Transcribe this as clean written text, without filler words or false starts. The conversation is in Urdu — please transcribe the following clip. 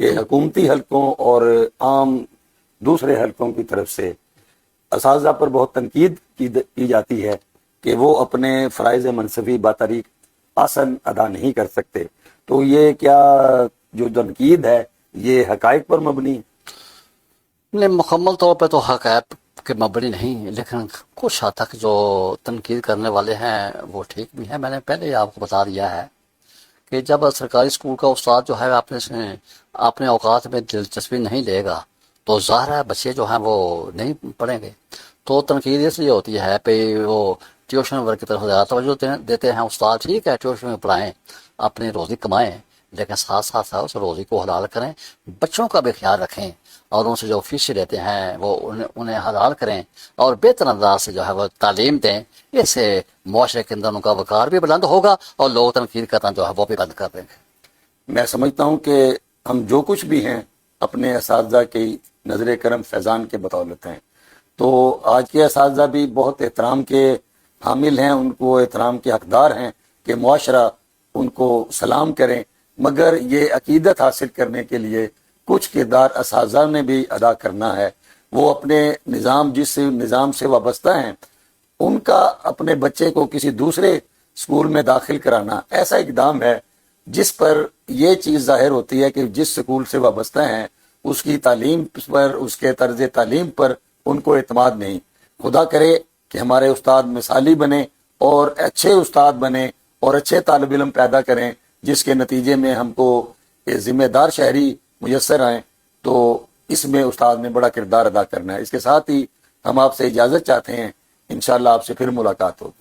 کہ حکومتی حلقوں اور عام دوسرے حلقوں کی طرف سے اساتذہ پر بہت تنقید کی جاتی ہے کہ وہ اپنے فرائض منصبی بطریق آسن ادا نہیں کر سکتے، تو یہ کیا جو تنقید ہے یہ حقائق پر مبنی ہے؟ نہیں، مکمل طور پہ تو حقائق کے مبنی نہیں، لیکن کچھ حد تک جو تنقید کرنے والے ہیں وہ ٹھیک بھی ہیں۔ میں نے پہلے ہی آپ کو بتا دیا ہے کہ جب سرکاری اسکول کا استاد جو ہے اپنے اوقات میں دلچسپی نہیں لے گا تو ظاہر ہے بچے جو ہیں وہ نہیں پڑھیں گے۔ تو تنقید اس لیے ہوتی ہے پہ وہ ٹیوشن ورک کی طرف زیادہ توجہ دیتے ہیں استاد، ٹھیک ہے ٹیوشن میں پڑھائیں، اپنی روزی کمائیں، لیکن ساتھ ساتھ اس روزی کو حلال کریں، بچوں کا بھی خیال رکھیں، اور ان سے جو فیس لیتے ہیں وہ انہیں حلال کریں، اور بہتر انداز سے جو ہے وہ تعلیم دیں۔ اس سے معاشرے کے اندر ان کا وقار بھی بلند ہوگا اور لوگ تنقید کرنا جو ہے وہ بھی بند کر دیں گے۔ میں سمجھتا ہوں کہ ہم جو کچھ بھی ہیں اپنے اساتذہ کی نظر کرم فیضان کے بدولت ہیں، تو آج کے اساتذہ بھی بہت احترام کے حامل ہیں، ان کو احترام کے حقدار ہیں کہ معاشرہ ان کو سلام کریں، مگر یہ عقیدت حاصل کرنے کے لیے کچھ کردار اساتذہ نے بھی ادا کرنا ہے۔ وہ اپنے جس نظام سے وابستہ ہیں ان کا اپنے بچے کو کسی دوسرے اسکول میں داخل کرانا ایسا اقدام ہے جس پر یہ چیز ظاہر ہوتی ہے کہ جس اسکول سے وابستہ ہیں اس کی تعلیم پر، اس کے طرز تعلیم پر ان کو اعتماد نہیں۔ خدا کرے کہ ہمارے استاد مثالی بنے اور اچھے استاد بنے اور اچھے طالب علم پیدا کریں، جس کے نتیجے میں ہم کو ذمہ دار شہری میسر آئیں، تو اس میں استاد نے بڑا کردار ادا کرنا ہے۔ اس کے ساتھ ہی ہم آپ سے اجازت چاہتے ہیں، انشاءاللہ آپ سے پھر ملاقات ہوگی۔